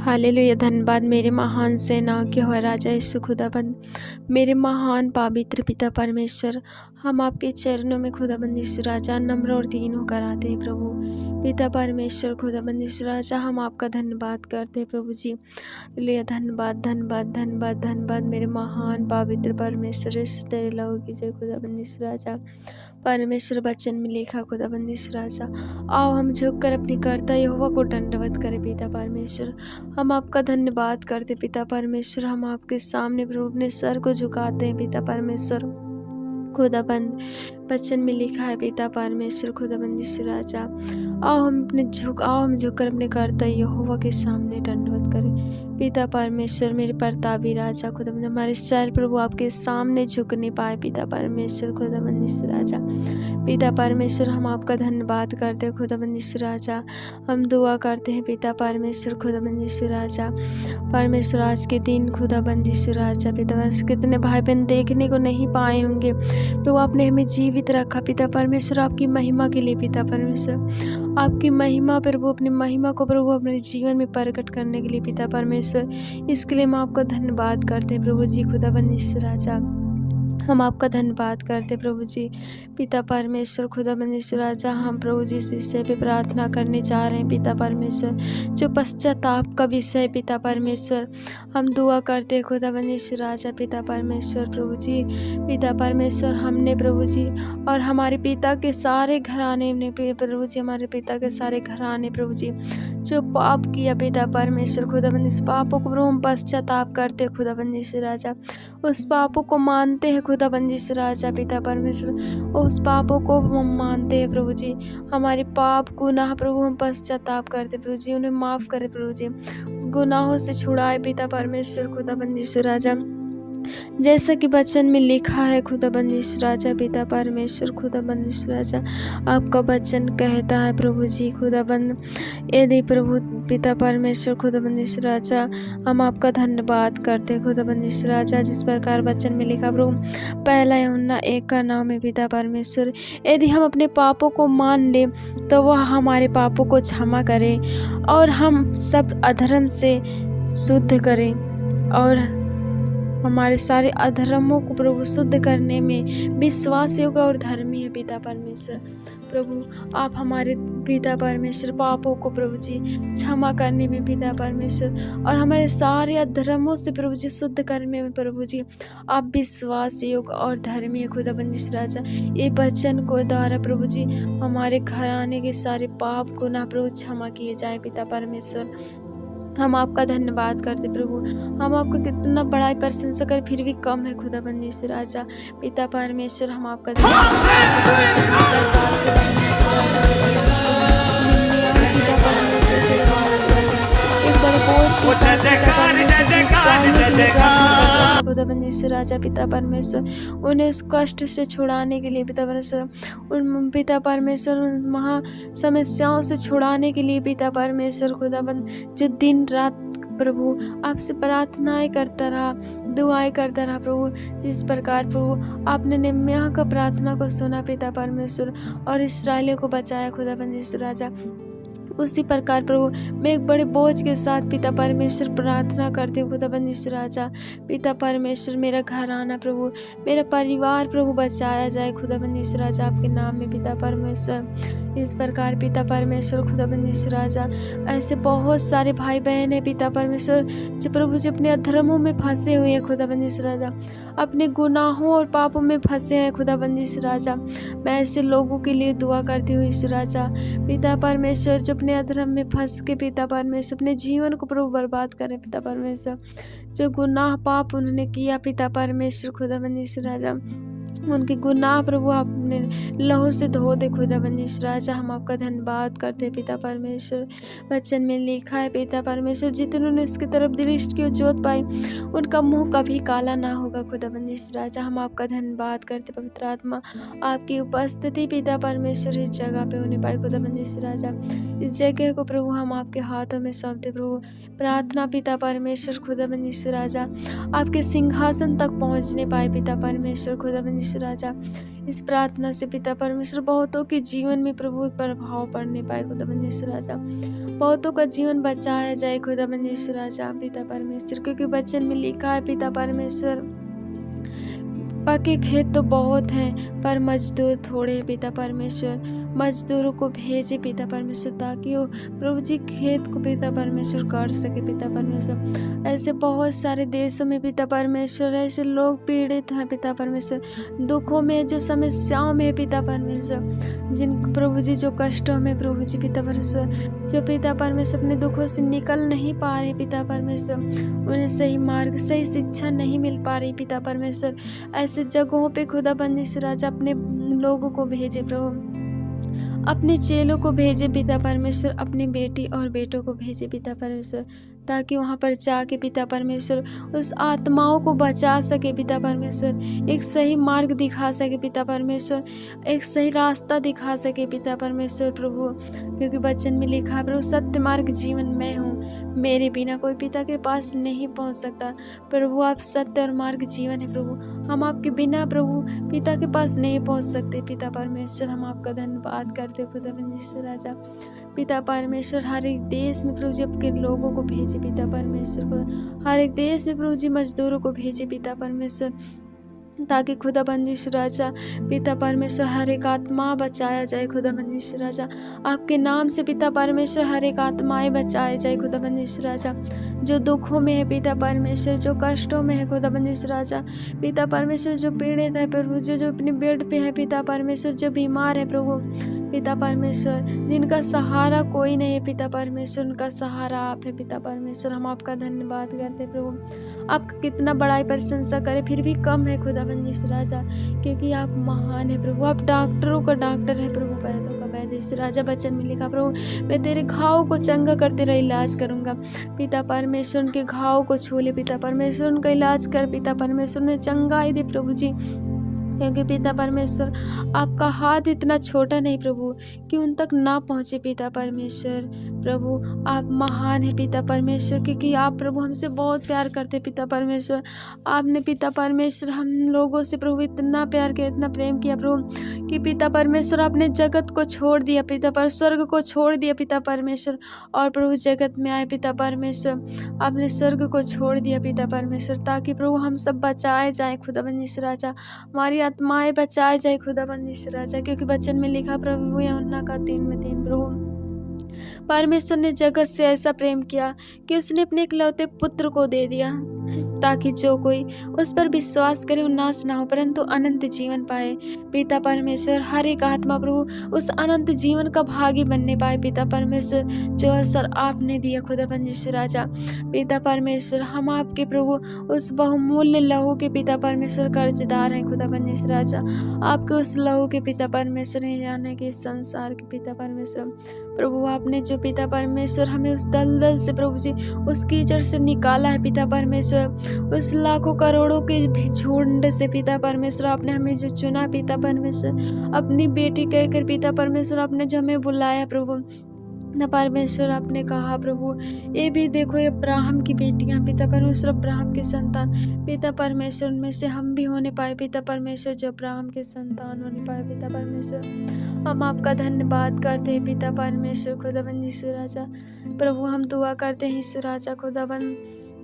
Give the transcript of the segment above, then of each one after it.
Hallelujah. धन्यवाद मेरे महान सेनाओं के हो राजा यीशु खुदाबंद, मेरे महान पवित्र पिता परमेश्वर, हम आपके चरणों में खुदाबंद यीशु राजा नम्र और दीन होकर आते हैं प्रभु। पिता परमेश्वर खुदाबंद यीशु राजा, हम आपका धन्यवाद करते हैं प्रभु जी। हालेलुया। धन्यवाद धन्यवाद धन्यवाद धन्यवाद मेरे महान पवित्र परमेश्वर यीशु, तेरे लहू की जय खुदाबंद यीशु राजा। परमेश्वर वचन में लिखा खुदाबंद यीशु राजा, आओ हम झुककर अपनी कर्ता यहोवा को दंडवत करें पिता परमेश्वर। हम आपका धन्यवाद करते पिता परमेश्वर, हम आपके सामने प्रभु अपने सर को झुकाते हैं पिता परमेश्वर। खुदाबंद वचन में लिखा है पिता परमेश्वर खुदाबंद यीशु राजा, आओ हम झुककर अपने कर्ता यहोवा के सामने दंडवत करें पिता परमेश्वर। मेरे प्रतापी राजा खुदाबंद, हमारे सर प्रभु आपके सामने झुक नहीं पाए पिता परमेश्वर खुदाबंद यीशु राजा। पिता परमेश्वर, हम आपका धन्यवाद करते हैं खुदाबंद यीशु राजा। हम दुआ करते हैं पिता परमेश्वर खुदाबंद यीशु राजा। परमेश्वर आज के दिन खुदाबंद यीशु राजा, पिता परमेश्वर कितने भाई बहन देखने को नहीं पाए होंगे प्रभु, आपने हमें जीवित रखा पिता परमेश्वर, आपकी महिमा के लिए पिता परमेश्वर। आपकी महिमा प्रभु, अपनी महिमा को प्रभु अपने जीवन में प्रकट करने के लिए पिता परमेश्वर, इसके लिए हम आपका धन्यवाद करते हैं प्रभु जी खुदाबंद यीशु राजा। हम आपका धन्यवाद करते प्रभु जी पिता परमेश्वर खुदाबंद यीशु राजा। हम प्रभु जी इस विषय पे प्रार्थना करने जा रहे हैं पिता परमेश्वर, जो पश्चाताप का विषय पिता परमेश्वर। हम दुआ करते हैं खुदाबंद यीशु राजा पिता परमेश्वर। प्रभु जी पिता परमेश्वर, हमने प्रभु जी और हमारे पिता के सारे घराने ने प्रभु जी, हमारे पिता के सारे घराने प्रभु जी जो पाप किया पिता परमेश्वर खुदाबंद, इस पापों को प्रभु हम पश्चाताप करते हैं खुदाबंद यीशु राजा। उस पापों को मानते हैं खुदाबंद यीशु राजा पिता परमेश्वर, उस पापों को हम मानते हैं प्रभु जी। हमारे पाप गुनाह प्रभु हम पश्चाताप करते प्रभु जी, उन्हें माफ़ करें प्रभु जी, उस गुनाहों से छुड़ाए पिता परमेश्वर खुदाबंद यीशु राजा। जैसा कि वचन में लिखा है खुदाबंद यीशु राजा पिता परमेश्वर खुदाबंद यीशु राजा, आपका वचन कहता है प्रभु जी खुदाबंद, यदि प्रभु पिता परमेश्वर खुदाबंद यीशु राजा, हम आपका धन्यवाद करते हैं खुदाबंद यीशु राजा। जिस प्रकार वचन में लिखा प्रभु पहला यूहन्ना 1 का नाम है पिता परमेश्वर, यदि हम अपने पापों को मान ले तो वह हमारे पापों को क्षमा करे और हम सब अधर्म से शुद्ध करें, और हमारे सारे अधर्मों को प्रभु शुद्ध करने में विश्वास योग्य और धर्मी है पिता परमेश्वर। प्रभु आप हमारे पिता परमेश्वर पापों को प्रभु जी क्षमा करने में पिता परमेश्वर, और हमारे सारे अधर्मों से प्रभु जी शुद्ध करने में प्रभु जी आप विश्वास योग्य और धर्मी है खुदाबंद यीशु राजा। ये वचन को द्वारा प्रभु जी हमारे घराने के सारे पाप गुनाह प्रभु क्षमा किए जाए पिता परमेश्वर। हम आपका धन्यवाद करते प्रभु, हम आपका कितना बड़ा प्रशंसा कर फिर भी कम है खुदाबंद यीशु राजा पिता परमेश्वर। हम आपका खुदाबंद यीशु राजा पिता परमेश्वर, उन्हें उस कष्ट से छुड़ाने के लिए पिता परमेश्वर, उन पिता परमेश्वर उन महा समस्याओं से छुड़ाने के लिए पिता परमेश्वर खुदाबंद, जो दिन रात प्रभु आपसे प्रार्थनाएं करता रहा, दुआएं करता रहा प्रभु। जिस प्रकार प्रभु आपने नेहम्याह का प्रार्थना को सुना पिता परमेश्वर और इस्राएलियों को बचाया खुदाबंद यीशु राजा, उसी प्रकार प्रभु मैं एक बड़े बोझ के साथ पिता परमेश्वर प्रार्थना करती हूँ खुदाबंद यीशु राजा पिता परमेश्वर। मेरा घराना प्रभु, मेरा परिवार प्रभु बचाया जाए खुदाबंद यीशु राजा आपके नाम में पिता परमेश्वर। इस प्रकार पिता परमेश्वर खुदाबंद यीशु राजा, ऐसे बहुत सारे भाई बहन हैं पिता परमेश्वर जो प्रभु जी अपने अधर्मों में फंसे हुए हैं खुदाबंद यीशु राजा, अपने गुनाहों और पापों में फंसे हैं खुदाबंद यीशु राजा। मैं ऐसे लोगों के लिए दुआ करती हूँ यीशु राजा पिता परमेश्वर, जो अपने अधर्म में फंस के पिता परमेश्वर अपने जीवन को प्रभु बर्बाद करें पिता परमेश्वर। जो गुनाह पाप उन्होंने किया पिता परमेश्वर खुदाबंद यीशु राजा, उनके गुनाह प्रभु आपने लहू से धो दे खुदाबंद यीशु राजा। हम आपका धन्यवाद करते हैं पिता परमेश्वर। वचन में लिखा है पिता परमेश्वर, जितनों ने उसकी तरफ दृष्टि की जोत पाई उनका मुंह कभी काला ना होगा खुदाबंद यीशु राजा। हम आपका धन्यवाद करते पवित्र आत्मा आपकी उपस्थिति पिता परमेश्वर इस जगह पे होने पाए खुदाबंद यीशु राजा। इस जगह को प्रभु हम आपके हाथों में सौंपते प्रभु। प्रार्थना पिता परमेश्वर खुदाबंद यीशु राजा आपके सिंहासन तक पहुंचने पाए पिता परमेश्वर खुदाबंद यीशु राजा। इस प्रार्थना से पिता परमेश्वर बहुतों के जीवन में प्रभु एक प्रभाव पड़ने पाए खुदाबंद यीशु राजा। बहुतों का जीवन बचाया जाए खुदाबंद यीशु राजा पिता परमेश्वर, क्योंकि वचन में लिखा है पिता परमेश्वर, पके खेत तो बहुत हैं पर मजदूर थोड़े हैं पिता परमेश्वर। मजदूरों को भेजे पिता परमेश्वर, ताकि वो प्रभु जी खेत को पिता परमेश्वर कर सके पिता परमेश्वर। ऐसे बहुत सारे देशों में पिता परमेश्वर ऐसे लोग पीड़ित हैं पिता परमेश्वर, दुखों में, जो समस्याओं में पिता परमेश्वर, जिन प्रभु जी जो कष्टों में प्रभु जी पिता परमेश्वर, जो पिता परमेश्वर अपने दुखों से निकल नहीं पा रहे पिता परमेश्वर, उन्हें सही मार्ग, सही शिक्षा नहीं मिल पा रही पिता परमेश्वर। ऐसे जगहों पे खुदाबंद यीशु राजा अपने लोगों को भेजे प्रभु, अपने चेलों को भेजे पिता परमेश्वर, अपनी बेटी और बेटों को भेजे पिता परमेश्वर, ताकि वहाँ पर जाके पिता परमेश्वर उस आत्माओं को बचा सके पिता परमेश्वर, एक सही मार्ग दिखा सके पिता परमेश्वर, एक सही रास्ता दिखा सके पिता परमेश्वर प्रभु, क्योंकि वचन में लिखा है प्रभु, सत्य मार्ग जीवन मैं हूँ, मेरे बिना कोई पिता के पास नहीं पहुँच सकता। प्रभु आप सत्य और मार्ग जीवन है प्रभु, हम आपके बिना प्रभु पिता के पास नहीं पहुँच सकते पिता परमेश्वर। हम आपका धन्यवाद करते खुदाबंद यीशु राजा पिता परमेश्वर। हर एक देश में प्रभु जी आपके लोगों को भेजे पिता परमेश्वर को, हर एक देश में प्रभु जी मजदूरों को भेजे पिता परमेश्वर, ताकि खुदाबंद यीशु राजा पिता परमेश्वर हर एक आत्मा बचाया जाए खुदाबंद यीशु राजा। आपके नाम से पिता परमेश्वर हर एक आत्माएं बचाए जाए खुदाबंद यीशु राजा, जो दुखों में है पिता परमेश्वर, जो कष्टों में है खुदाबंद यीशु राजा पिता परमेश्वर, जो पीड़ित है प्रभु, जो अपने बेड पे है पिता परमेश्वर, जो बीमार है प्रभु पिता परमेश्वर, जिनका सहारा कोई नहीं है पिता परमेश्वर, उनका सहारा आप है पिता परमेश्वर। हम आपका धन्यवाद करते हैं प्रभु, आपका कितना बड़ाई प्रशंसा करें फिर भी कम है खुदाबंद यीशु राजा, क्योंकि आप महान है प्रभु, आप डॉक्टरों का डॉक्टर है प्रभु, वैद्यों का वैद्य यीशु राजा। वचन में लिखा प्रभु, मैं तेरे घाव को चंगा कर तेरा इलाज करूंगा पिता परमेश्वर, उनके घाव को छू ले पिता परमेश्वर, उनका इलाज कर पिता परमेश्वर, उन्हें चंगाई दे प्रभु जी, क्योंकि पिता परमेश्वर आपका हाथ इतना छोटा नहीं प्रभु कि उन तक ना पहुँचे पिता परमेश्वर। प्रभु आप महान है पिता परमेश्वर, क्योंकि आप प्रभु हमसे बहुत प्यार करते पिता परमेश्वर। आपने पिता परमेश्वर हम लोगों से प्रभु इतना प्यार किया, इतना प्रेम किया प्रभु, कि पिता परमेश्वर आपने जगत को छोड़ दिया पिता पर, स्वर्ग को छोड़ दिया पिता परमेश्वर, और प्रभु जगत में आए पिता परमेश्वर, आपने स्वर्ग को छोड़ दिया पिता परमेश्वर, ताकि प्रभु हम सब बचाए जाएँ खुदाबंद यीशु राजा, हमारी आत्माएं बचाए जाए खुदाबंद यीशु राजा, क्योंकि वचन में लिखा प्रभु यूहन्ना का 3:3 प्रभु, परमेश्वर ने जगत से ऐसा प्रेम किया कि उसने अपने इकलौते पुत्र को दे दिया, ताकि जो कोई उस पर विश्वास करे वो नाश ना हो परंतु अनंत जीवन पाए। पिता परमेश्वर हर एक आत्मा प्रभु उस अनंत जीवन का भागी बनने पाए पिता परमेश्वर, जो अवसर आपने दिया खुदाबंद यीशु राजा। पिता परमेश्वर हम आपके प्रभु उस बहुमूल्य लहू के पिता परमेश्वर कर्जदार हैं खुदाबंद यीशु राजा, आपके उस लहू के पिता परमेश्वर ने जाने के संसार के पिता परमेश्वर, प्रभु आपने जो पिता परमेश्वर हमें उस दलदल से प्रभु जी उस कीचड़ से निकाला है पिता परमेश्वर, उस लाखों करोड़ों के झुंड से पिता परमेश्वर आपने हमें जो चुना पिता परमेश्वर, अपनी बेटी कहकर पिता परमेश्वर आपने जो हमें बुलाया प्रभु परमेश्वर, आपने कहा प्रभु ये भी देखो ये अब्राहम की बेटियां पिता परमेश्वर, अब्राहम के संतान पिता परमेश्वर, उनमें से हम भी होने पाए पिता परमेश्वर, जो अब्राहम के संतान होने पाए पिता परमेश्वर। हम आपका धन्यवाद करते हैं पिता परमेश्वर खुदाबंद यीशु राजा। प्रभु हम दुआ करते हैं यीशु राजा खुदाबंद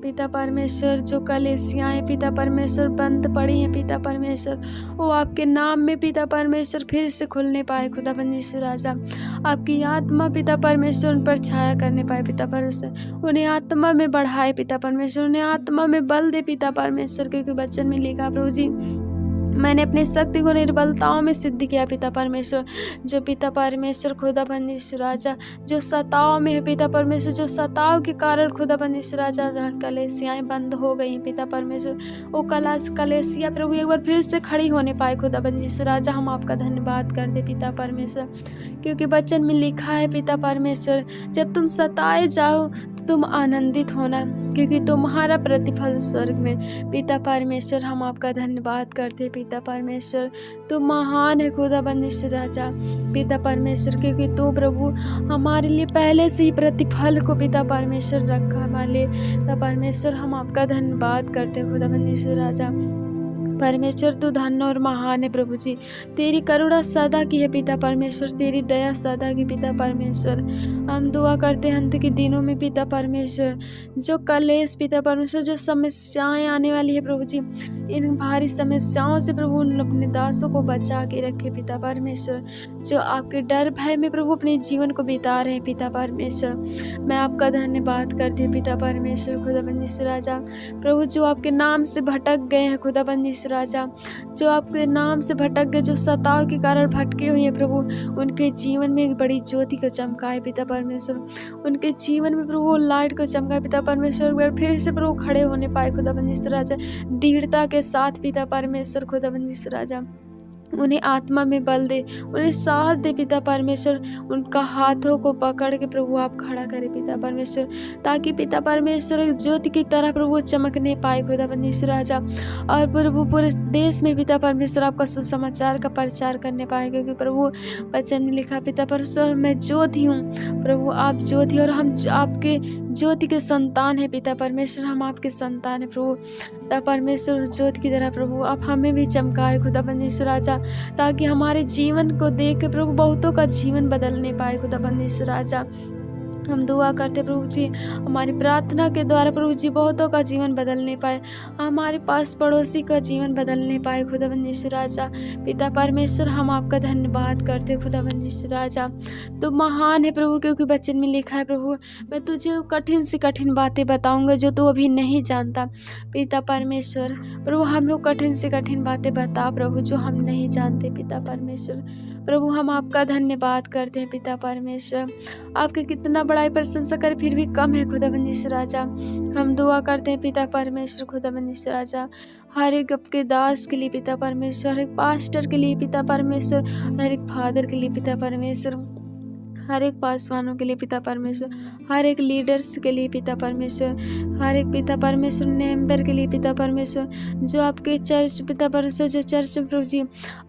पिता परमेश्वर, जो कलीसियाएं पिता परमेश्वर बंद पड़ी हैं पिता परमेश्वर, वो आपके नाम में पिता परमेश्वर फिर से खुलने पाए खुदाबंद यीशु राजा। आपकी आत्मा पिता परमेश्वर उन पर छाया करने पाए पिता परमेश्वर, उन्हें आत्मा में बढ़ाए पिता परमेश्वर, उन्हें आत्मा में बल दे पिता परमेश्वर, क्योंकि वचन में लिखा प्रभु जी मैंने अपनी शक्ति को निर्बलताओं में सिद्ध किया पिता परमेश्वर। जो पिता परमेश्वर खुदाबंद यीशु राजा जो सताव में है पिता परमेश्वर, जो सताव के कारण खुदाबंद यीशु राजा जहाँ कलीसियाएं बंद हो गई हैं पिता परमेश्वर, वो कलीसिया प्रभु एक बार फिर से खड़ी होने पाए खुदाबंद यीशु राजा। हम आपका धन्यवाद करते पिता परमेश्वर, क्योंकि वचन में लिखा है पिता परमेश्वर जब तुम सताए जाओ तो तुम आनंदित होना, क्योंकि तुम्हारा प्रतिफल स्वर्ग में। पिता परमेश्वर हम आपका धन्यवाद करते पिता परमेश्वर, तू महान है खुदाबंद यीशु राजा पिता परमेश्वर, क्योंकि तू प्रभु हमारे लिए पहले से ही प्रतिफल को पिता परमेश्वर रखा हमारे लिए। पिता परमेश्वर हम आपका धन्यवाद करते खुदाबंद यीशु राजा। परमेश्वर तू धन्य और महान है प्रभु जी। तेरी करुणा सदा की है पिता परमेश्वर, तेरी दया सदा की पिता परमेश्वर। हम दुआ करते हैं अंत के दिनों में पिता परमेश्वर, जो कलेश पिता परमेश्वर, जो समस्याएं आने वाली है प्रभु जी, इन भारी समस्याओं से प्रभु उन अपने दासों को बचा के रखे पिता परमेश्वर। जो आपके डर भय में प्रभु अपने जीवन को बिता रहे हैं पिता परमेश्वर, मैं आपका धन्यवाद करती हूँ पिता परमेश्वर। खुदाबंद यीशु राजा प्रभु, जो आपके नाम से भटक गए हैं खुदाबंद यीशु राजा, जो आपके नाम से भटक गए, जो सताव के कारण भटके हुए हैं प्रभु, उनके जीवन में एक बड़ी ज्योति को चमकाए पिता परमेश्वर। उनके जीवन में प्रभु लाइट को चमकाए पिता परमेश्वर। फिर से प्रभु खड़े होने पाए खुदाबंद यीशु राजा, दृढ़ता के साथ पिता परमेश्वर। खुदाबंद यीशु राजा उन्हें आत्मा में बल दे, उन्हें साहस दे पिता परमेश्वर। उनका हाथों को पकड़ के प्रभु आप खड़ा करें पिता परमेश्वर, ताकि पिता परमेश्वर एक ज्योति की तरह प्रभु चमकने पाए खुदाबंद यीशु राजा। और प्रभु पूरे देश में पिता परमेश्वर आपका सुसमाचार का प्रचार करने पाए, क्योंकि प्रभु वचन में लिखा पिता परमेश्वर, मैं ज्योति हूँ प्रभु, आप ज्योति, और हम आपके ज्योति के संतान है पिता परमेश्वर। हम आपके संतान है प्रभु पिता परमेश्वर। उस ज्योति की तरह प्रभु आप हमें भी चमकाए खुदाबंद यीशु राजा, ताकि हमारे जीवन को देख के प्रभु बहुतों का जीवन बदलने पाए खुदाबंद यीशु राजा। हम दुआ करते प्रभु जी, हमारी प्रार्थना के द्वारा प्रभु जी बहुतों का जीवन बदलने पाए, हमारे पास पड़ोसी का जीवन बदलने पाए खुदाबंद यीशु राजा। पिता परमेश्वर हम आपका धन्यवाद करते खुदाबंद यीशु राजा। तो महान है प्रभु, क्योंकि वचन में लिखा है प्रभु, मैं तुझे कठिन से कठिन बातें बताऊंगा जो तू अभी नहीं जानता। पिता परमेश्वर प्रभु हमें वो कठिन से कठिन बातें बता प्रभु, जो हम नहीं जानते पिता परमेश्वर। प्रभु हम आपका धन्यवाद करते हैं पिता परमेश्वर। आपके कितना बड़ाई प्रशंसा करें फिर भी कम है खुदाबंद यीशु राजा। हम दुआ करते हैं पिता परमेश्वर खुदाबंद यीशु राजा, हर एक आपके दास के लिए पिता परमेश्वर, हर एक पास्टर के लिए पिता परमेश्वर, हर एक फादर के लिए पिता परमेश्वर, हर एक पासवानों के लिए पिता परमेश्वर, हर एक लीडर्स के लिए पिता परमेश्वर, हर एक पिता परमेश्वर मेंबर के लिए पिता परमेश्वर, जो आपके चर्च पिता परमेश्वर, जो चर्च प्रभु जी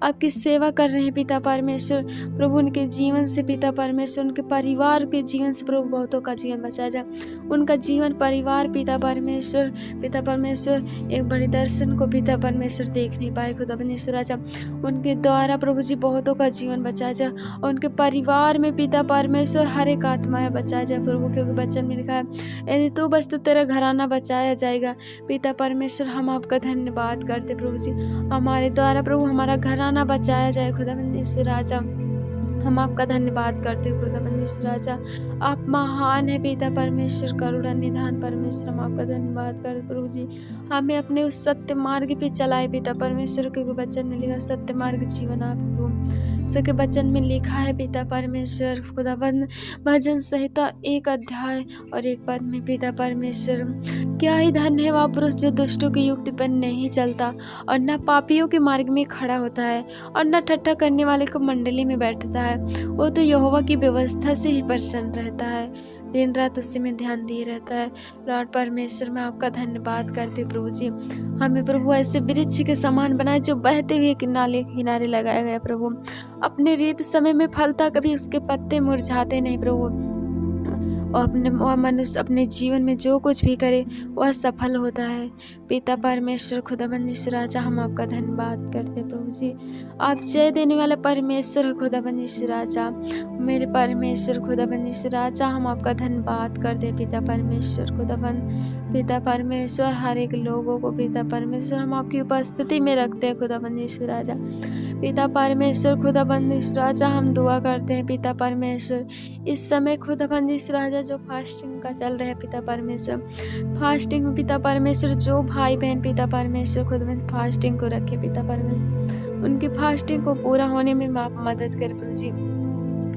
आपकी सेवा कर रहे हैं पिता परमेश्वर। प्रभु उनके जीवन से पिता परमेश्वर, उनके परिवार के जीवन से प्रभु बहुतों का जीवन बचा जाए। उनका जीवन परिवार पिता परमेश्वर एक बड़े दर्शन को पिता परमेश्वर देख नहीं पाए खुदाबंद यीशु राजा। उनके द्वारा प्रभु जी बहुतों का जीवन बचा जाए, और उनके परिवार में पिता परमेश्वर हर एक आत्माएं बचाया जाए प्रभु, क्योंकि वचन में लिखा है यदि तू बस तो तेरा घराना बचाया जाएगा। पिता परमेश्वर हम आपका धन्यवाद करते प्रभु जी, हमारे द्वारा प्रभु हमारा घराना बचाया जाए खुदाबंद यीशु राजा। हम आपका धन्यवाद करते हैं खुदाबंद यीशु राजा। आप महान है पिता परमेश्वर, करुणा निधान परमेश्वर। हम आपका धन्यवाद करते प्रभु जी, हमें अपने उस सत्य मार्ग पे चलाए पिता परमेश्वर, क्योंकि वचन में लिखा सत्य मार्ग जीवन आप प्रभु सके वचन में लिखा है पिता परमेश्वर। खुदाबंद भजन संहिता 1 अध्याय और 1 पद में पिता परमेश्वर, क्या ही धन्य है वह पुरुष जो दुष्टों की युक्ति पर नहीं चलता और न पापियों के मार्ग में खड़ा होता है और न ठट्ठा करने वाले को मंडली में बैठता है। वो तो यहोवा की व्यवस्था से ही प्रसन्न रहता है, दिन रात उसी में ध्यान दिए रहता है। लॉर्ड परमेश्वर मैं आपका धन्यवाद करती हूँ प्रभु जी, हमें प्रभु ऐसे वृक्ष के समान बनाए जो बहते हुए किनारे लगाया गया प्रभु, अपने रीत समय में फलता, कभी उसके पत्ते मुरझाते नहीं प्रभु। और वह मनुष्य अपने जीवन में जो कुछ भी करे वह सफल होता है। पिता परमेश्वर खुदाबंद यीशु राजा हम आपका धन्यवाद करते हैं प्रभु जी, आप जय देने वाला परमेश्वर खुदाबंद यीशु राजा, मेरे परमेश्वर खुदाबंद यीशु राजा हम आपका धन्यवाद करते हैं पिता परमेश्वर खुदाबंद। पिता परमेश्वर हर एक लोगों को पिता परमेश्वर हम आपकी उपस्थिति में रखते हैं खुदाबंद यीशु राजा। पिता परमेश्वर खुदाबंद यीशु राजा हम दुआ करते हैं पिता परमेश्वर, इस समय खुदाबंद यीशु राजा जो फास्टिंग का चल रहा है पिता परमेश्वर, फास्टिंग में पिता परमेश्वर जो भाई बहन पिता परमेश्वर खुदाबंद फास्टिंग को रखे पिता परमेश्वर, उनकी फास्टिंग को पूरा होने में आप मदद करें प्रभु जी।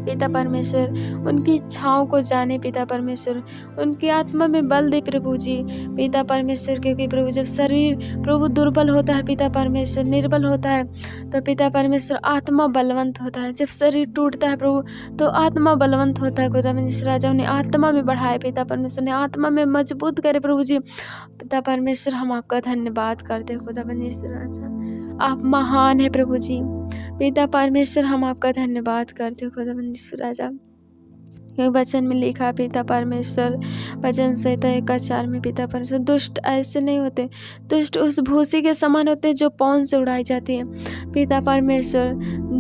पिता परमेश्वर उनकी इच्छाओं को जाने पिता परमेश्वर, उनकी आत्मा में बल दे प्रभु जी पिता परमेश्वर, क्योंकि प्रभु जब शरीर प्रभु दुर्बल होता है पिता परमेश्वर, निर्बल होता है, तो पिता परमेश्वर आत्मा बलवंत होता है। जब शरीर टूटता है प्रभु तो आत्मा बलवंत होता है। खुदा परमेश्वर राजा उन्हें आत्मा में बढ़ाए पिता परमेश्वर, ने आत्मा में मजबूत करे प्रभु जी। पिता परमेश्वर हम आपका धन्यवाद करते हैं खुदा परमेश्वर राजा, आप महान है प्रभु जी। पिता परमेश्वर हम आपका धन्यवाद करते हो खुदा परमेश्वर राजा, क्योंकि वचन में लिखा है पिता परमेश्वर, वचन संहिता 1:4 में पिता परमेश्वर, दुष्ट ऐसे नहीं होते, दुष्ट उस भूसी के समान होते हैं जो पौन से उड़ाई जाती है। पिता परमेश्वर,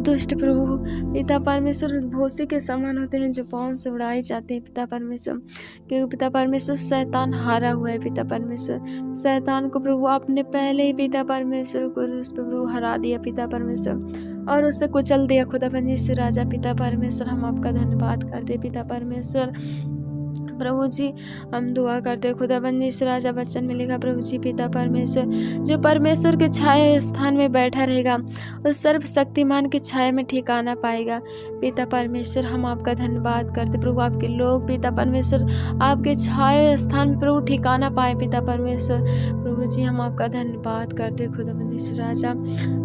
दुष्ट प्रभु पिता परमेश्वर भूसी के समान होते हैं जो पौन से उड़ाई जाते हैं पिता परमेश्वर, क्योंकि पिता परमेश्वर शैतान हारा हुआ है। पिता परमेश्वर, शैतान को प्रभु आपने पहले ही पिता परमेश्वर को उस पर प्रभु हरा दिया पिता परमेश्वर, और उससे कुचल दिया खुदा परमेश्वर राजा। पिता परमेश्वर, हम आपका धन्यवाद करते पिता परमेश्वर। प्रभु जी, हम दुआ करते खुदा परमेश्वर राजा, वचन में लिखा प्रभु जी पिता परमेश्वर, जो परमेश्वर के छाया स्थान में बैठा रहेगा उस सर्वशक्तिमान के छाया में ठिकाना पाएगा। पिता परमेश्वर, हम आपका धन्यवाद करते प्रभु, आपके लोग पिता परमेश्वर आपके छाया स्थान में प्रभु ठिकाना पाए पिता परमेश्वर। प्रभु जी, हम आपका धन्यवाद करते खुदा परमेश्वर राजा,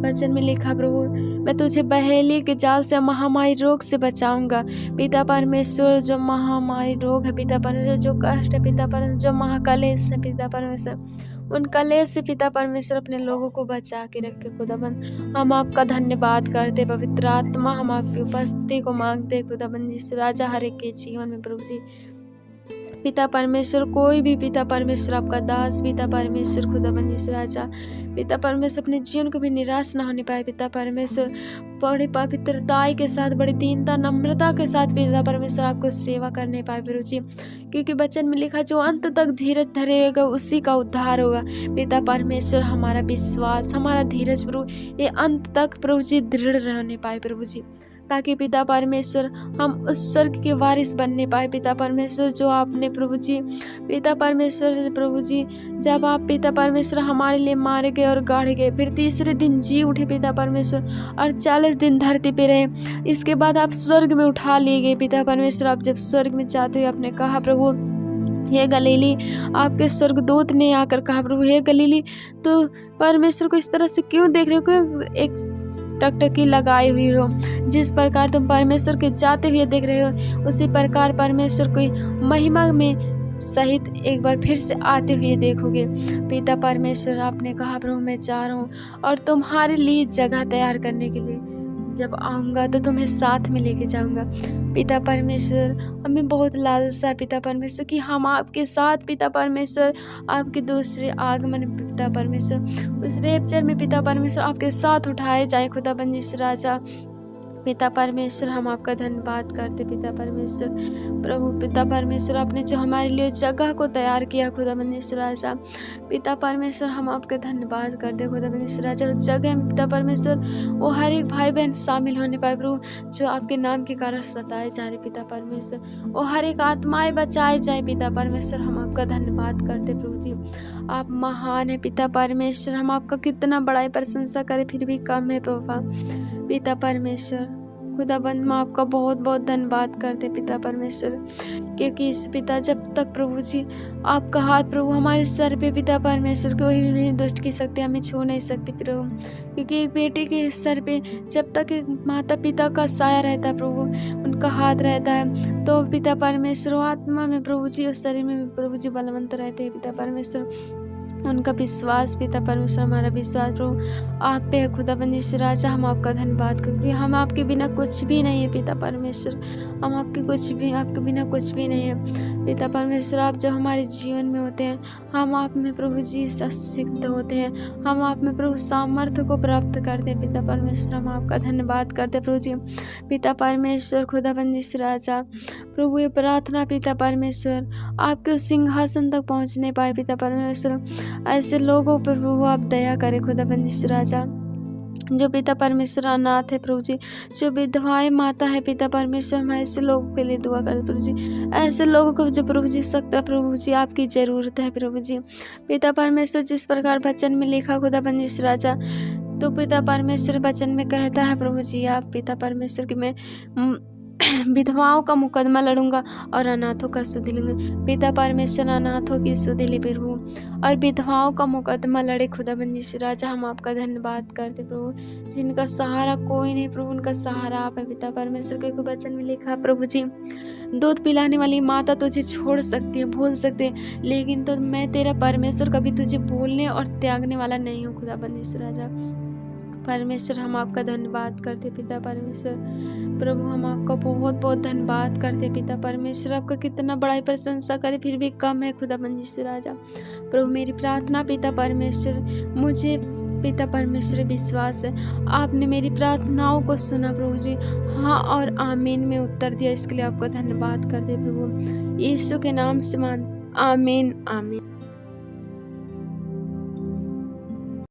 वचन में लिखा प्रभु, मैं तुझे बहेली के जाल से महामारी रोग से बचाऊंगा। पिता परमेश्वर, जो महामारी रोग है पिता परमेश्वर, जो कष्ट है पिता परमेश्वर, जो महाकलेश है पिता परमेश्वर, उन कलेश से पिता परमेश्वर अपने लोगों को बचा के रखे खुदाबंद। हम आपका धन्यवाद करते पवित्र आत्मा, हम आपकी उपस्थिति को मांगते खुदाबंद राजा, हर एक के जीवन में प्रभु जी पिता परमेश्वर, कोई भी पिता परमेश्वर आपका दास पिता परमेश्वर खुदाबंद राजा, पिता परमेश्वर अपने जीवन को भी निराश ना होने पाए पिता परमेश्वर, बड़ी पवित्रताई के साथ, बड़ी दीनता नम्रता के साथ पिता परमेश्वर आपको सेवा करने पाए प्रभु जी, क्योंकि वचन में लिखा जो अंत तक धीरज धरेगा उसी का उद्धार होगा। पिता परमेश्वर, हमारा विश्वास, हमारा धीरज प्रभु ये अंत तक प्रभु जी दृढ़ रहने पाए प्रभु जी, ताकि पिता परमेश्वर हम उस स्वर्ग के वारिस बनने पाए पिता परमेश्वर, जो आपने प्रभु जी पिता परमेश्वर प्रभु जी, जब आप पिता परमेश्वर हमारे लिए मारे गए और गाड़े गए, फिर तीसरे दिन जी उठे पिता परमेश्वर और 40 दिन धरती पे रहे, इसके बाद आप स्वर्ग में उठा लिए गए पिता परमेश्वर। आप जब स्वर्ग में जाते हुए आपने कहा प्रभु, हे गलीली, आपके स्वर्गदूत ने आकर कहा प्रभु, हे गलीली, तो परमेश्वर को इस तरह से क्यों देख रहे हो, क्यों एक टकटकी लगाई हुई हो, जिस प्रकार तुम परमेश्वर के जाते हुए देख रहे हो उसी प्रकार परमेश्वर को महिमा में सहित एक बार फिर से आते हुए देखोगे पिता परमेश्वर। आपने कहा प्रभु, मैं जा रहा हूँ और तुम्हारे लिए जगह तैयार करने के लिए जब आऊँगा तो तुम्हें साथ में लेके जाऊँगा पिता परमेश्वर। हमें बहुत लालसा है पिता परमेश्वर कि हम आपके साथ पिता परमेश्वर आपके दूसरे आगमन पिता परमेश्वर, उस रेपचर में पिता परमेश्वर आपके साथ उठाए जाए खुदा परमेश्वर राजा। पिता परमेश्वर, हम आपका धन्यवाद करते पिता परमेश्वर प्रभु। पिता परमेश्वर, आपने जो हमारे लिए जगह को तैयार किया खुदा परमेश्वर राजा, पिता परमेश्वर हम आपका धन्यवाद करते खुदा परमेश्वर राजा। उस जगह में पिता परमेश्वर वो हर एक भाई बहन शामिल होने पाए प्रभु, जो आपके नाम के कारण सताए जा रहे पिता परमेश्वर, वो हर एक आत्माएं बचाए जाए पिता परमेश्वर। हम आपका धन्यवाद करते प्रभु जी, आप महान है पिता परमेश्वर। हम आपका कितना बड़ाई प्रशंसा करें फिर भी कम है पापा पिता परमेश्वर। खुदाबंद, मैं आपका बहुत बहुत धन्यवाद करते पिता परमेश्वर, क्योंकि इस पिता जब तक प्रभु जी आपका हाथ प्रभु हमारे सर पे पिता परमेश्वर, कोई भी दुष्ट की शक्ति हमें छू नहीं सकती प्रभु, क्योंकि एक बेटे के सर पे जब तक एक माता पिता का साया रहता है प्रभु, उनका हाथ रहता है, तो पिता परमेश्वर आत्मा में प्रभु जी और शरीर में प्रभु जी बलवंत रहते हैं पिता परमेश्वर। उनका विश्वास पिता परमेश्वर, हमारा विश्वास प्रभु आप पे है खुदा परमेश्वर राजा। हम आपका धन्यवाद क्योंकि हम आपके बिना कुछ भी नहीं है पिता परमेश्वर, हम आपके बिना कुछ भी नहीं है पिता परमेश्वर। आप जब हमारे जीवन में होते हैं हम आप में प्रभु जी सिद्ध होते हैं, हम आप में प्रभु सामर्थ्य को प्राप्त करते हैं पिता परमेश्वर। हम आपका धन्यवाद करते हैं प्रभु जी पिता परमेश्वर खुदा परमेश्वर राजा। प्रभु ये प्रार्थना पिता परमेश्वर आपके सिंहासन तक पहुँचने पाए पिता परमेश्वर, ऐसे लोगों पर प्रभु आप दया करें खुदा परमेश्वर राजा। जो पिता परमेश्वर अनाथ है प्रभु जी, जो विधवाएं माता है पिता परमेश्वर, हम ऐसे लोगों के लिए दुआ करते प्रभु जी, ऐसे लोगों को जो प्रभु जी सकता प्रभु जी आपकी ज़रूरत है प्रभु जी पिता परमेश्वर। जिस प्रकार वचन में लिखा खुदा परमेश्वर राजा, तो पिता परमेश्वर वचन में कहता है प्रभु जी आप पिता परमेश्वर कि मैं विधवाओं का मुकदमा लड़ूंगा और अनाथों का सुधि लूंगा पिता परमेश्वर। अनाथों की सुधि ले प्रभु और विधवाओं का मुकदमा लड़े खुदा परमेश्वर राजा। हम आपका धन्यवाद करते प्रभु, जिनका सहारा कोई नहीं प्रभु, उनका सहारा आप है पिता परमेश्वर। क्योंकि वचन में लिखा प्रभु जी, दूध पिलाने वाली माता तुझे छोड़ सकती है, भूल सकती है, लेकिन तो मैं तेरा परमेश्वर कभी तुझे भूलने और त्यागने वाला नहीं हूँ खुदा परमेश्वर राजा। परमेश्वर हम आपका धन्यवाद करते पिता परमेश्वर। प्रभु हम आपका बहुत बहुत धन्यवाद करते पिता परमेश्वर। आपका कितना बड़ा ही प्रशंसा करे फिर भी कम है खुदाबंद यीशु राजा। प्रभु मेरी प्रार्थना पिता परमेश्वर, मुझे पिता परमेश्वर विश्वास है आपने मेरी प्रार्थनाओं को सुना प्रभु जी। हाँ और आमीन में उत्तर दिया, इसके लिए आपका धन्यवाद करते प्रभु। यीशु के नाम से मान, आमीन आमीन।